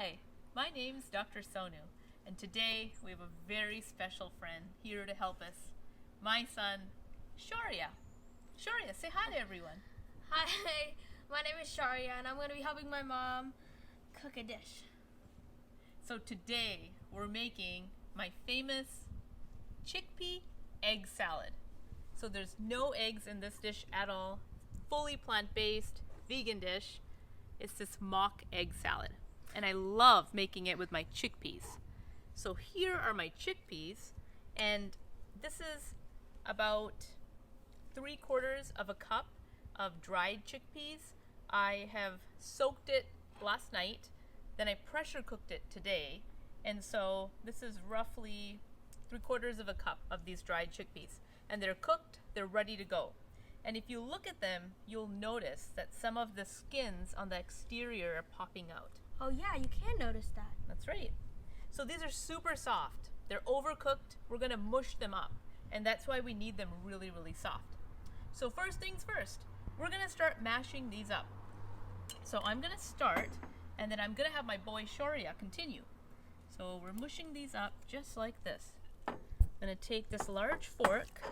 Hi, my name's Dr. Sonu, and today we have a very special friend here to help us. My son, Shaurya. Shaurya, say hi to everyone. Hi, my name is Shaurya, and I'm going to be helping my mom cook a dish. So today we're making my famous chickpea egg salad. So there's no eggs in this dish at all. Fully plant-based, vegan dish. It's this mock egg salad. And I love making it with my chickpeas. So here are my chickpeas, and this is about 3/4 of a cup of dried chickpeas. I have soaked it last night, then I pressure cooked it today, and so this is roughly 3/4 of a cup of these dried chickpeas. And they're cooked, they're ready to go. And if you look at them, you'll notice that some of the skins on the exterior are popping out. Oh yeah, you can notice that. That's right. So these are super soft. They're overcooked. We're gonna mush them up. And that's why we need them really, really soft. So first things first, we're gonna start mashing these up. So I'm gonna start, and then I'm gonna have my boy Shaurya continue. So we're mushing these up just like this. I'm gonna take this large fork,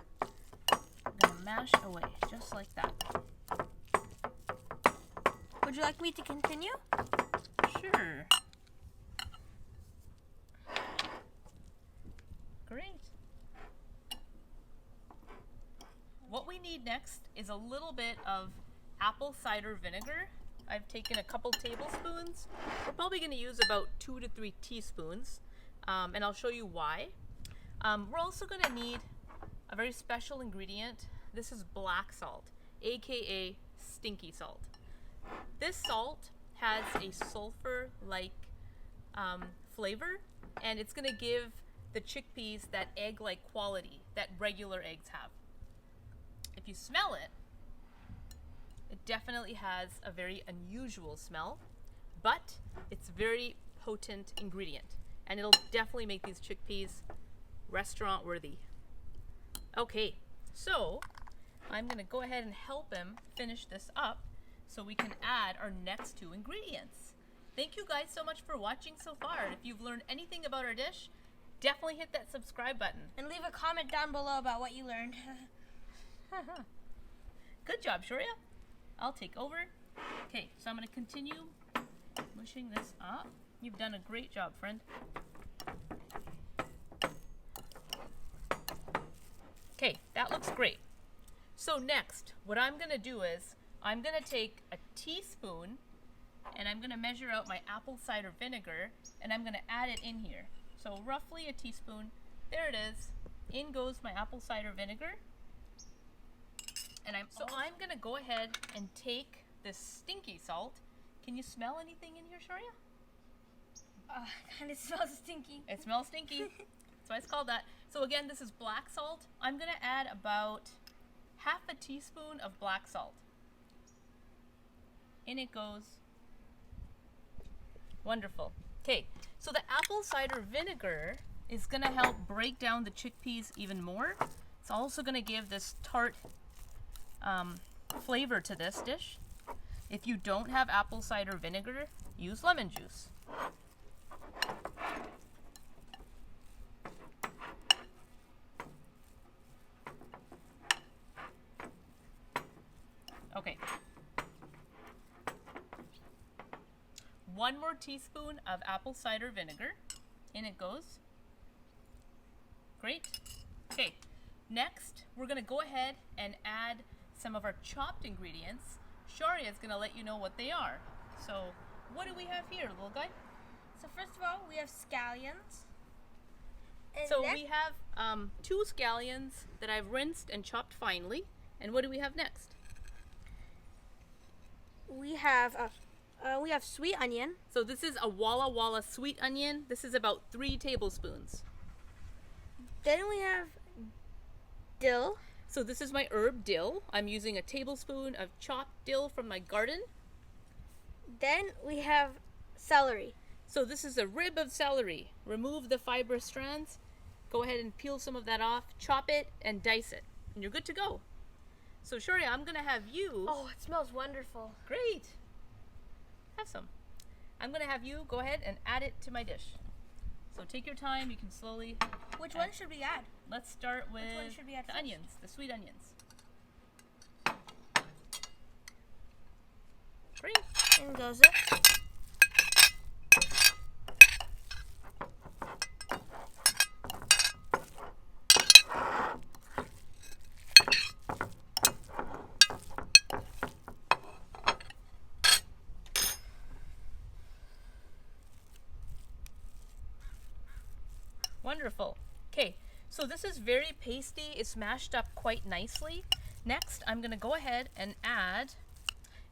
I'm gonna mash away just like that. Would you like me to continue? Sure. Great. What we need next is a little bit of apple cider vinegar. I've taken a couple tablespoons. We're probably going to use about 2 to 3 teaspoons, and I'll show you why. We're also going to need a very special ingredient. This is black salt, aka stinky salt. This salt has a sulfur-like flavor, and it's going to give the chickpeas that egg-like quality that regular eggs have. If you smell it, it definitely has a very unusual smell, but it's a very potent ingredient, and it'll definitely make these chickpeas restaurant-worthy. Okay, so I'm going to go ahead and help him finish this up so we can add our next 2 ingredients. Thank you guys so much for watching so far. If you've learned anything about our dish, definitely hit that subscribe button. And leave a comment down below about what you learned. Good job, Shaurya. I'll take over. Okay, so I'm going to continue mushing this up. You've done a great job, friend. Okay, that looks great. So next, what I'm going to do is I'm going to take a teaspoon and I'm going to measure out my apple cider vinegar and I'm going to add it in here. So roughly a teaspoon. There it is. In goes my apple cider vinegar. And I'm going to go ahead and take this stinky salt. Can you smell anything in here, Shaurya? Kind of smells stinky. It smells stinky. That's why it's called that. So again, this is black salt. I'm going to add about half a teaspoon of black salt. In it goes. Wonderful. Okay, so the apple cider vinegar is going to help break down the chickpeas even more. It's also going to give this tart flavor to this dish. If you don't have apple cider vinegar, use lemon juice. Okay. 1 more teaspoon of apple cider vinegar. In it goes. Great. Okay, next we're going to go ahead and add some of our chopped ingredients. Shaurya is going to let you know what they are. So what do we have here, little guy? So first of all, we have scallions. And so we have 2 scallions that I've rinsed and chopped finely. And what do we have next? We have sweet onion. So this is a Walla Walla sweet onion. This is about 3 tablespoons. Then we have dill. So this is my herb dill. I'm using a tablespoon of chopped dill from my garden. Then we have celery. So this is a rib of celery. Remove the fibrous strands. Go ahead and peel some of that off, chop it, and dice it. And you're good to go. So Shaurya, I'm going to have you... Oh, it smells wonderful. Great. Have some. I'm going to have you go ahead and add it to my dish. So take your time, you can slowly. Which one should we add? Let's start with Which one should we add the first? onions, the sweet onions. Great. In goes it. Wonderful. Okay, so this is very pasty. It's mashed up quite nicely. Next, I'm going to go ahead and add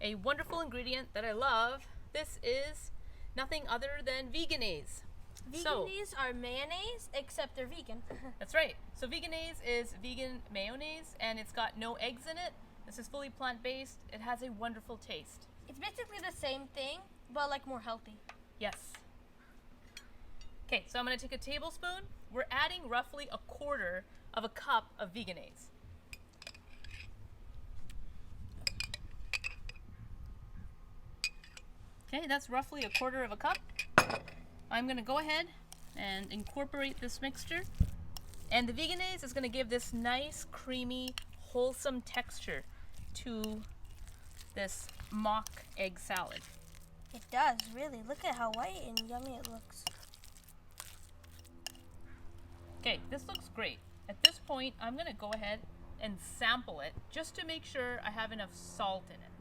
a wonderful ingredient that I love. This is nothing other than VEGANAISE. VEGANAISE are mayonnaise, except they're vegan. That's right. So VEGANAISE is vegan mayonnaise, and it's got no eggs in it. This is fully plant-based. It has a wonderful taste. It's basically the same thing, but like more healthy. Yes. Okay, so I'm going to take a tablespoon. We're adding roughly 1/4 of a cup of VEGANAISE. Okay, that's roughly 1/4 of a cup. I'm going to go ahead and incorporate this mixture. And the VEGANAISE is going to give this nice, creamy, wholesome texture to this mock egg salad. It does, really. Look at how white and yummy it looks. Okay, this looks great. At this point, I'm going to go ahead and sample it just to make sure I have enough salt in it.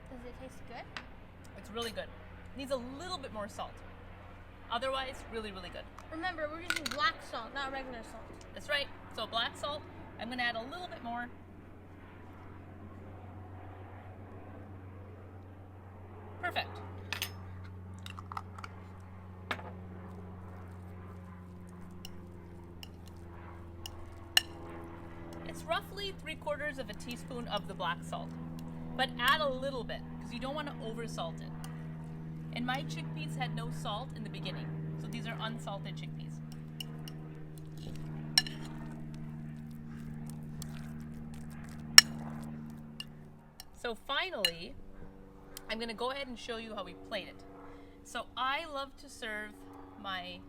Does it taste good? It's really good. Needs a little bit more salt. Otherwise, really, really good. Remember, we're using black salt, not regular salt. That's right. So black salt, I'm going to add a little bit more. Perfect. It's roughly 3/4 of a teaspoon of the black salt, but add a little bit because you don't want to oversalt it. And my chickpeas had no salt in the beginning, so these are unsalted chickpeas. So finally, I'm going to go ahead and show you how we plate it. So I love to serve my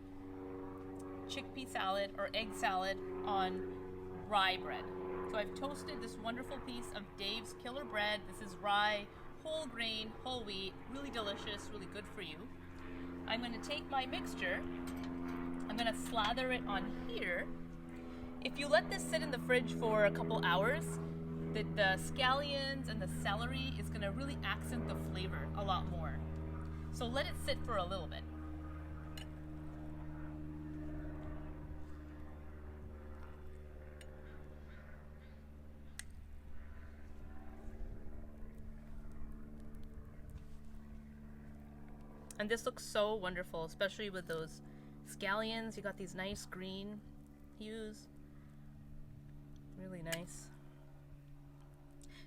chickpea salad or egg salad on rye bread. So I've toasted this wonderful piece of Dave's Killer Bread. This is rye, whole grain, whole wheat, really delicious, really good for you. I'm going to take my mixture, I'm going to slather it on here. If you let this sit in the fridge for a couple hours, the scallions and the celery is going to really accent the flavor a lot more. So let it sit for a little bit. And this looks so wonderful, especially with those scallions. You got these nice green hues. Really nice.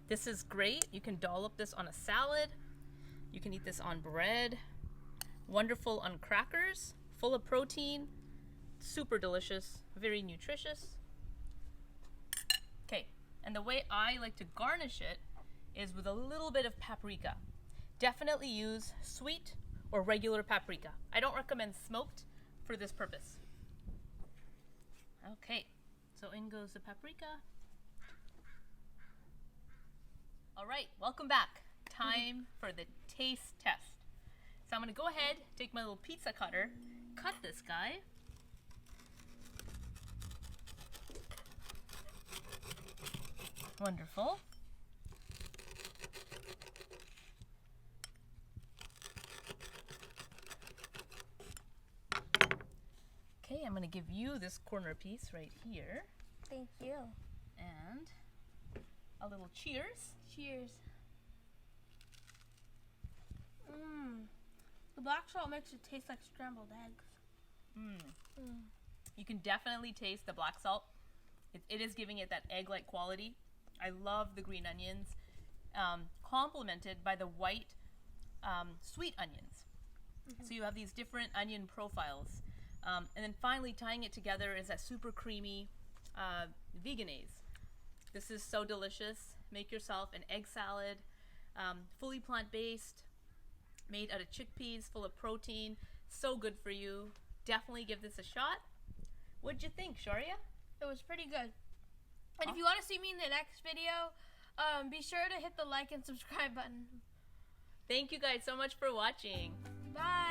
This is great. You can dollop this on a salad. You can eat this on bread. Wonderful on crackers. Full of protein. Super delicious. Very nutritious. Okay, and the way I like to garnish it is with a little bit of paprika. Definitely use sweet or regular paprika. I don't recommend smoked for this purpose. Okay, so in goes the paprika. All right, welcome back. Time for the taste test. So I'm gonna go ahead, take my little pizza cutter, cut this guy. Wonderful. Okay, I'm gonna give you this corner piece right here. Thank you. And a little cheers. Cheers. The black salt makes it taste like scrambled eggs. You can definitely taste the black salt. It is giving it that egg-like quality. I love the green onions, complemented by the white sweet onions. So you have these different onion profiles. And then finally tying it together is that super creamy VEGANAISE. This is so delicious. Make yourself an egg salad, fully plant-based, made out of chickpeas, full of protein. So good for you. Definitely give this a shot. What'd you think, Sharia? It was pretty good. And if you want to see me in the next video, be sure to hit the like and subscribe button. Thank you guys so much for watching. Bye.